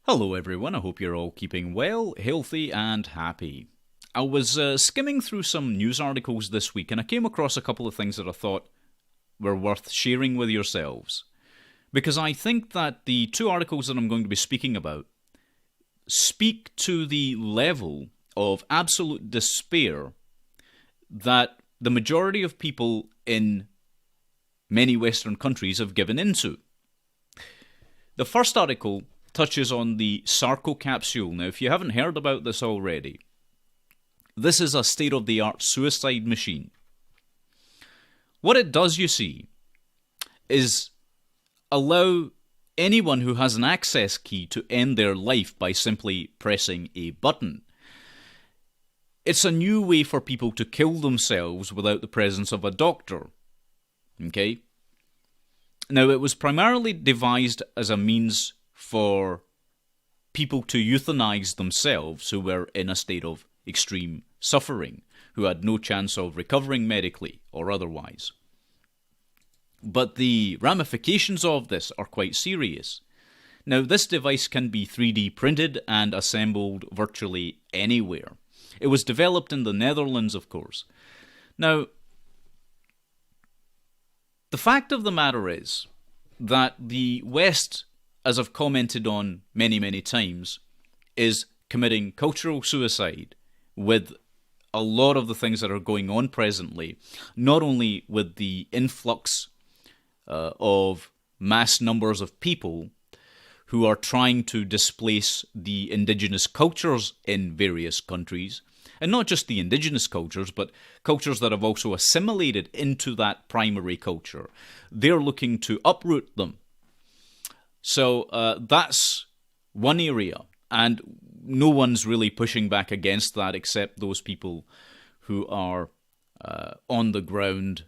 Hello everyone, I hope you're all keeping well, healthy and happy. I was skimming through some news articles this week and I came across a couple of things that I thought were worth sharing with yourselves. Because I think that the two articles that I'm going to be speaking about speak to the level of absolute despair that the majority of people in many Western countries have given into. The first article touches on the sarcocapsule. Now, if you haven't heard about this already, this is a state-of-the-art suicide machine. What it does, you see, is allow anyone who has an access key to end their life by simply pressing a button. It's a new way for people to kill themselves without the presence of a doctor. Okay? Now, it was primarily devised as a means for people to euthanize themselves who were in a state of extreme suffering, who had no chance of recovering medically or otherwise. But the ramifications of this are quite serious. Now, this device can be 3D printed and assembled virtually anywhere. It was developed in the Netherlands, of course. Now, the fact of the matter is that the West, as I've commented on many, many times, is committing cultural suicide with a lot of the things that are going on presently, not only with the influx of mass numbers of people who are trying to displace the indigenous cultures in various countries, and not just the indigenous cultures, but cultures that have also assimilated into that primary culture. They're looking to uproot them. So that's one area, and no one's really pushing back against that except those people who are on the ground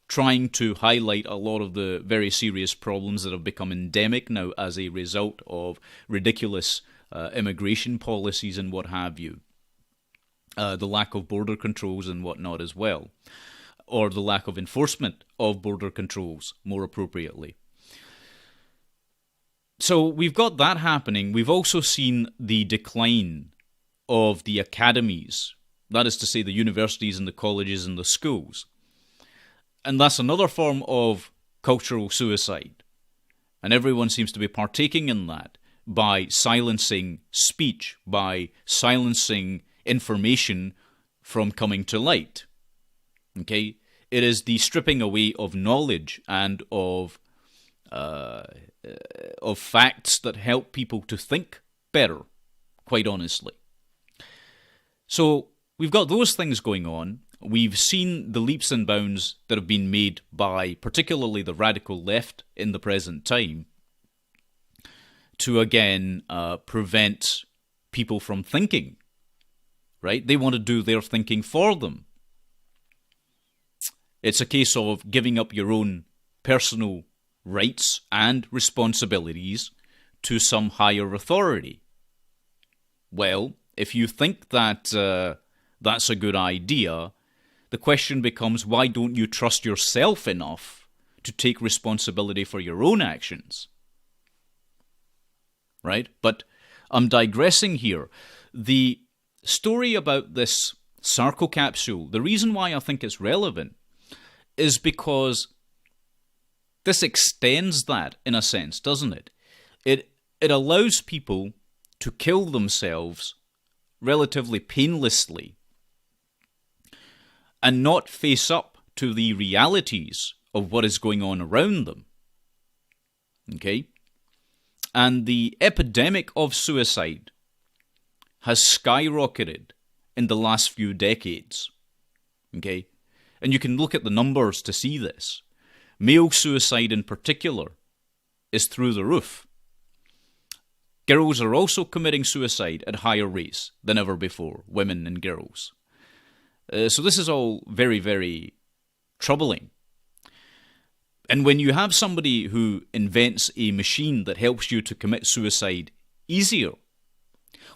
trying to highlight a lot of the very serious problems that have become endemic now as a result of ridiculous immigration policies and what have you. The lack of border controls and whatnot as well, or the lack of enforcement of border controls, more appropriately. So we've got that happening. We've also seen the decline of the academies, that is to say the universities and the colleges and the schools. And that's another form of cultural suicide. And everyone seems to be partaking in that by silencing speech, by silencing information from coming to light. Okay? It is the stripping away of knowledge and of facts that help people to think better, quite honestly. So we've got those things going on. We've seen the leaps and bounds that have been made by particularly the radical left in the present time to, again, prevent people from thinking, right? They want to do their thinking for them. It's a case of giving up your own personal rights and responsibilities to some higher authority. Well, if you think that that's a good idea, the question becomes, why don't you trust yourself enough to take responsibility for your own actions? Right? But I'm digressing here. The story about this sarcocapsule, the reason why I think it's relevant is because this extends that, in a sense, doesn't it? It allows people to kill themselves relatively painlessly and not face up to the realities of what is going on around them. Okay? And the epidemic of suicide has skyrocketed in the last few decades. Okay? And you can look at the numbers to see this. Male suicide in particular is through the roof. Girls are also committing suicide at higher rates than ever before, women and girls. So this is all very, very troubling. And when you have somebody who invents a machine that helps you to commit suicide easier,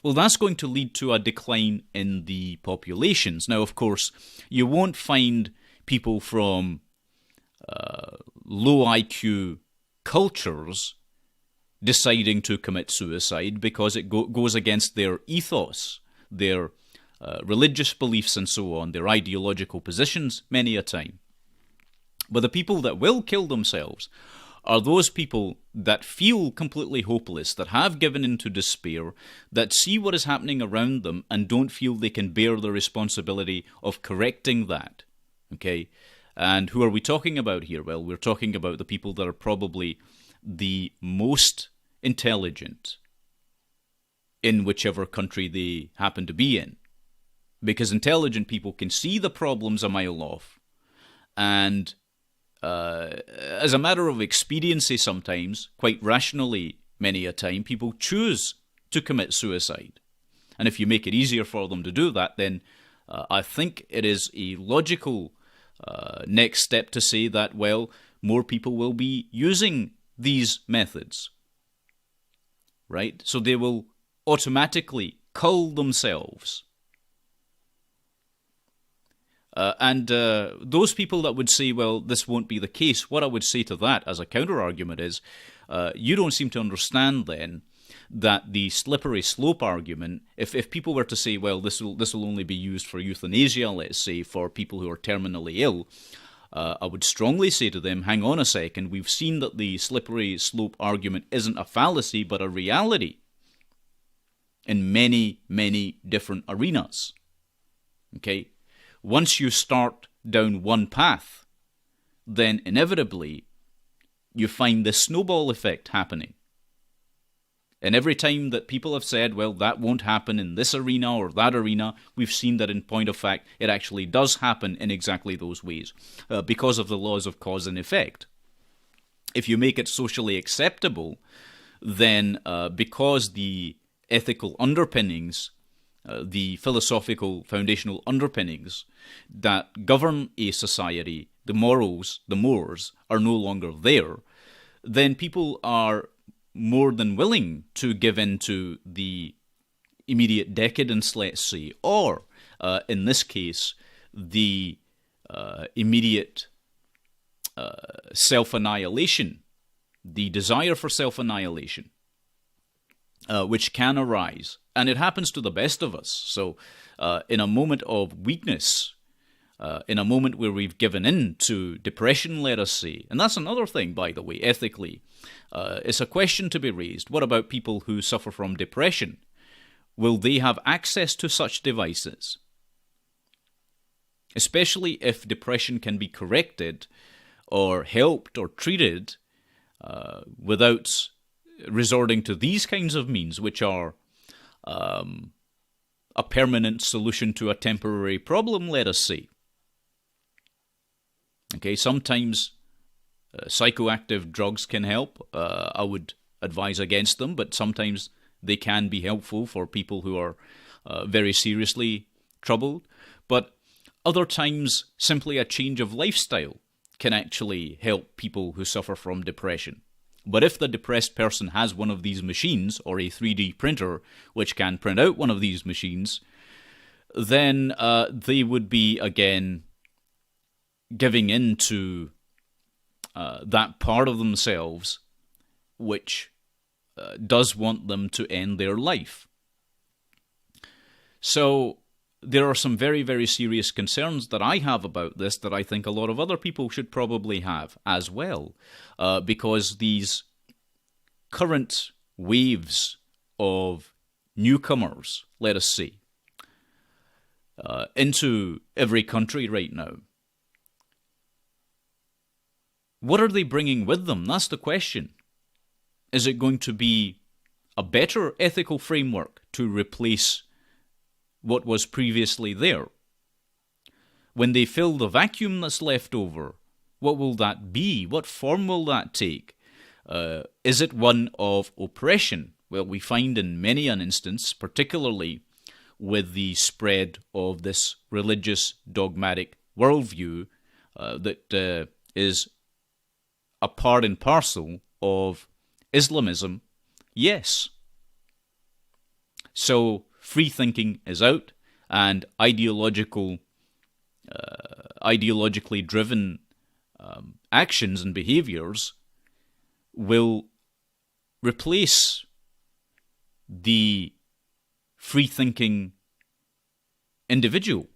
well, that's going to lead to a decline in the populations. Now, of course, you won't find people from low IQ cultures deciding to commit suicide because it goes against their ethos, their religious beliefs and so on, their ideological positions many a time. But the people that will kill themselves are those people that feel completely hopeless, that have given in to despair, that see what is happening around them and don't feel they can bear the responsibility of correcting that. Okay? And who are we talking about here? Well, we're talking about the people that are probably the most intelligent in whichever country they happen to be in. Because intelligent people can see the problems a mile off, and as a matter of expediency sometimes, quite rationally many a time, people choose to commit suicide. And if you make it easier for them to do that, then I think it is a logical next step to say that, well, more people will be using these methods, right? So they will automatically cull themselves. And those people that would say, well, this won't be the case, what I would say to that as a counter-argument is, you don't seem to understand then that the slippery slope argument, if people were to say, well, this will only be used for euthanasia, let's say, for people who are terminally ill, I would strongly say to them, hang on a second, we've seen that the slippery slope argument isn't a fallacy, but a reality in many, many different arenas. Okay? Once you start down one path, then inevitably you find this snowball effect happening. And every time that people have said, well, that won't happen in this arena or that arena, we've seen that in point of fact, it actually does happen in exactly those ways, because of the laws of cause and effect. If you make it socially acceptable, then because the ethical underpinnings, the philosophical foundational underpinnings that govern a society, the morals, the mores, are no longer there, then people are more than willing to give in to the immediate decadence, let's say, or, in this case, the immediate self-annihilation, the desire for self-annihilation, which can arise. And it happens to the best of us. So in a moment of weakness, in a moment where we've given in to depression, let us say, and that's another thing, by the way, ethically, it's a question to be raised. What about people who suffer from depression? Will they have access to such devices? Especially if depression can be corrected or helped or treated without resorting to these kinds of means, which are a permanent solution to a temporary problem, let us say. Okay, sometimes psychoactive drugs can help. I would advise against them, but sometimes they can be helpful for people who are very seriously troubled. But other times, simply a change of lifestyle can actually help people who suffer from depression. But if the depressed person has one of these machines, or a 3D printer which can print out one of these machines, then they would be, again, giving in to that part of themselves which does want them to end their life. So there are some very, very serious concerns that I have about this that I think a lot of other people should probably have as well, because these current waves of newcomers, let us say, into every country right now, what are they bringing with them? That's the question. Is it going to be a better ethical framework to replace what was previously there? When they fill the vacuum that's left over, what will that be? What form will that take? Is it one of oppression? Well, we find in many an instance, particularly with the spread of this religious dogmatic worldview that is a part and parcel of Islamism, yes. So free thinking is out, and ideologically driven actions and behaviors will replace the free-thinking individual.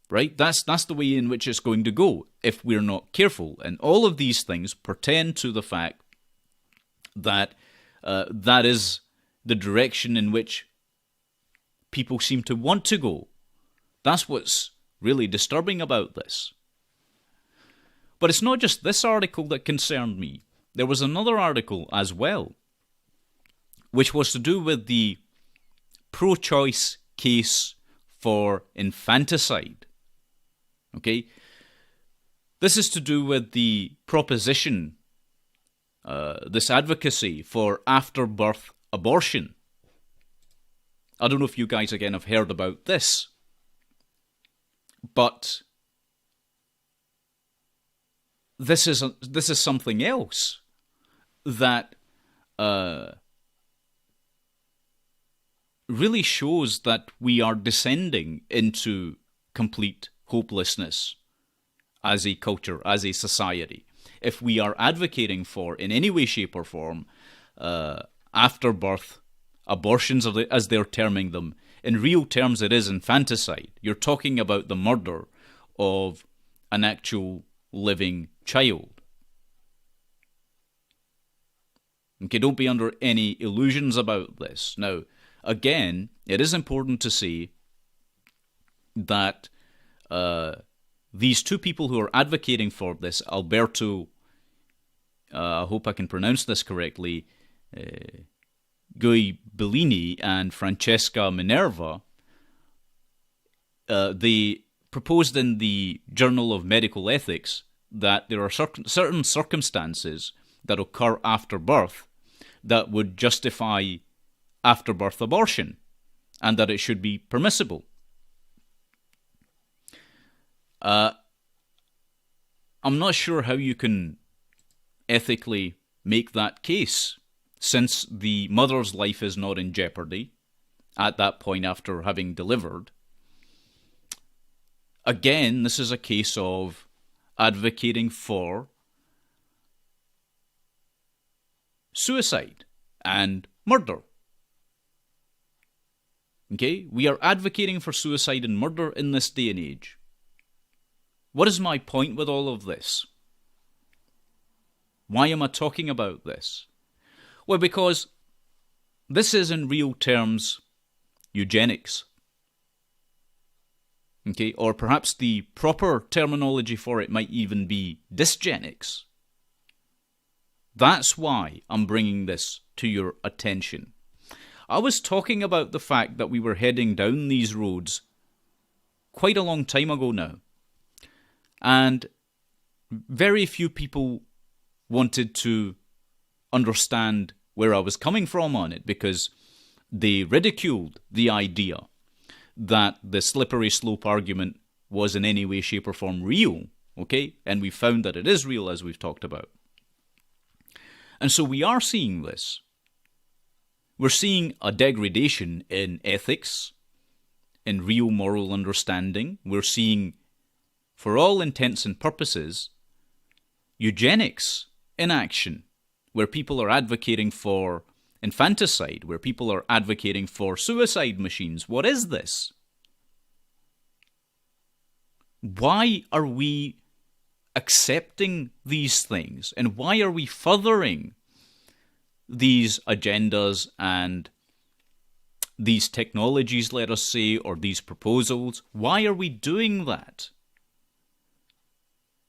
Right? That's the way in which it's going to go if we're not careful. And all of these things pertain to the fact that that is the direction in which people seem to want to go. That's what's really disturbing about this. But it's not just this article that concerned me. There was another article as well, which was to do with the pro-choice case for infanticide. Okay? This is to do with the proposition, this advocacy for after-birth abortion. I don't know if you guys, again, have heard about this, but this is something else that really shows that we are descending into complete hopelessness as a culture, as a society. If we are advocating for, in any way, shape or form, after-birth abortions, as they're terming them, in real terms it is infanticide. You're talking about the murder of an actual living child. Okay, don't be under any illusions about this. Now, again, it is important to say that these two people who are advocating for this, Alberto, I hope I can pronounce this correctly, Guibellini and Francesca Minerva, they proposed in the Journal of Medical Ethics that there are certain circumstances that occur after birth that would justify after-birth abortion, and that it should be permissible. I'm not sure how you can ethically make that case, since the mother's life is not in jeopardy at that point after having delivered. Again, this is a case of advocating for suicide and murder. Okay? We are advocating for suicide and murder in this day and age. What is my point with all of this? Why am I talking about this? Well, because this is in real terms eugenics. Okay? Or perhaps the proper terminology for it might even be dysgenics. That's why I'm bringing this to your attention. I was talking about the fact that we were heading down these roads quite a long time ago now. And very few people wanted to understand where I was coming from on it, because they ridiculed the idea that the slippery slope argument was in any way, shape or form real. Okay? And we found that it is real, as we've talked about. And so we are seeing this. We're seeing a degradation in ethics, in real moral understanding. We're seeing, for all intents and purposes, eugenics in action, where people are advocating for infanticide, where people are advocating for suicide machines. What is this? Why are we accepting these things? And why are we furthering these agendas and these technologies, let us say, or these proposals? Why are we doing that?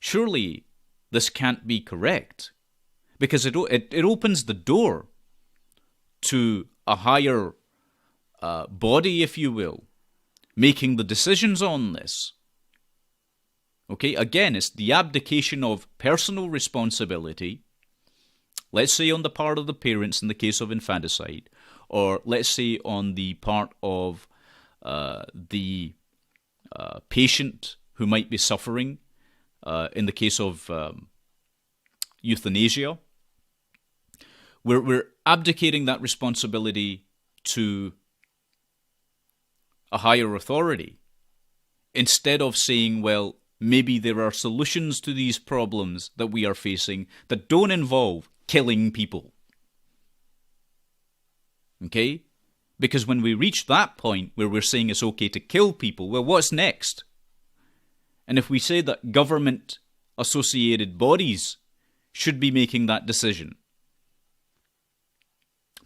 Surely this can't be correct, because it opens the door to a higher body, if you will, making the decisions on this. Okay, again, it's the abdication of personal responsibility, let's say on the part of the parents in the case of infanticide, or let's say on the part of the patient who might be suffering in the case of euthanasia. We're abdicating that responsibility to a higher authority, instead of saying, well, maybe there are solutions to these problems that we are facing that don't involve killing people. Okay? Because when we reach that point where we're saying it's okay to kill people, well, what's next? And if we say that government-associated bodies should be making that decision,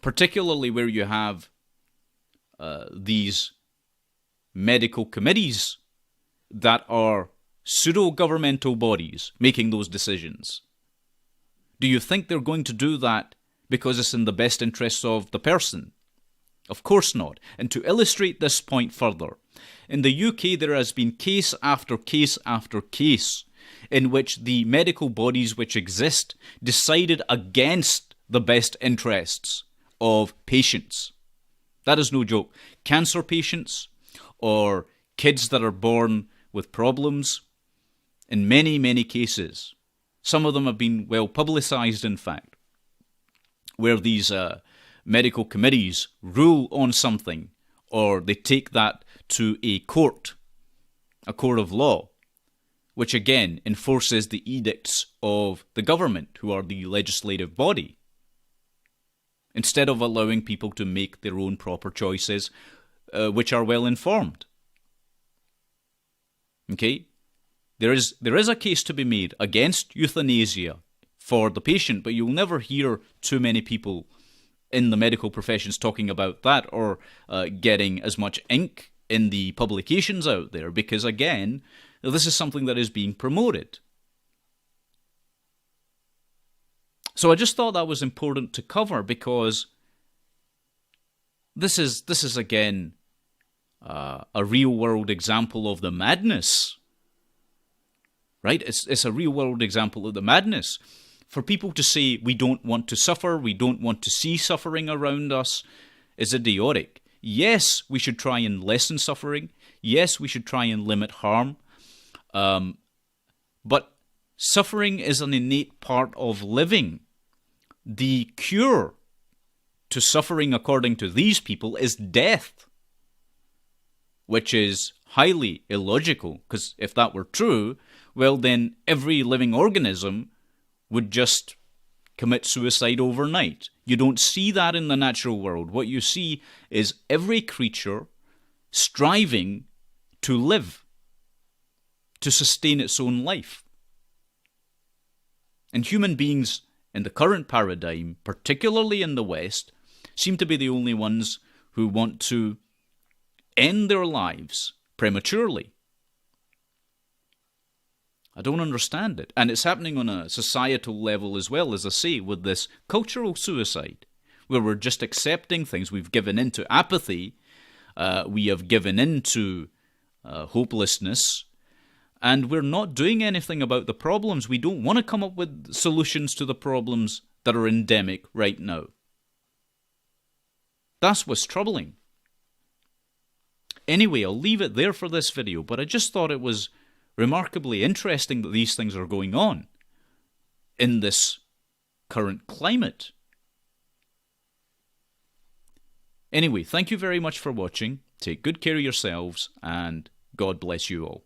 particularly where you have these medical committees that are pseudo-governmental bodies making those decisions, do you think they're going to do that because it's in the best interests of the person? Of course not. And to illustrate this point further, in the UK there has been case after case after case in which the medical bodies which exist decided against the best interests of patients. That is no joke. Cancer patients or kids that are born with problems, in many, many cases. Some of them have been well publicised, in fact, where these medical committees rule on something, or they take that to a court of law, which again enforces the edicts of the government, who are the legislative body, instead of allowing people to make their own proper choices, which are well informed. Okay? There is a case to be made against euthanasia for the patient, but you'll never hear too many people in the medical professions talking about that, or getting as much ink in the publications out there, because again, this is something that is being promoted. So I just thought that was important to cover, because this is again a real world example of the madness. Right? It's a real world example of the madness. For people to say we don't want to suffer, we don't want to see suffering around us, is idiotic. Yes, we should try and lessen suffering. Yes, we should try and limit harm. But suffering is an innate part of living. The cure to suffering, according to these people, is death, which is highly illogical, because if that were true, well then every living organism would just commit suicide overnight. You don't see that in the natural world. What you see is every creature striving to live, to sustain its own life. And human beings in the current paradigm, particularly in the West, seem to be the only ones who want to end their lives prematurely. I don't understand it. And it's happening on a societal level as well, as I say, with this cultural suicide, where we're just accepting things. We've given in to apathy. We have given in to hopelessness. And we're not doing anything about the problems. We don't want to come up with solutions to the problems that are endemic right now. That's what's troubling. Anyway, I'll leave it there for this video, but I just thought it was remarkably interesting that these things are going on in this current climate. Anyway, thank you very much for watching. Take good care of yourselves, and God bless you all.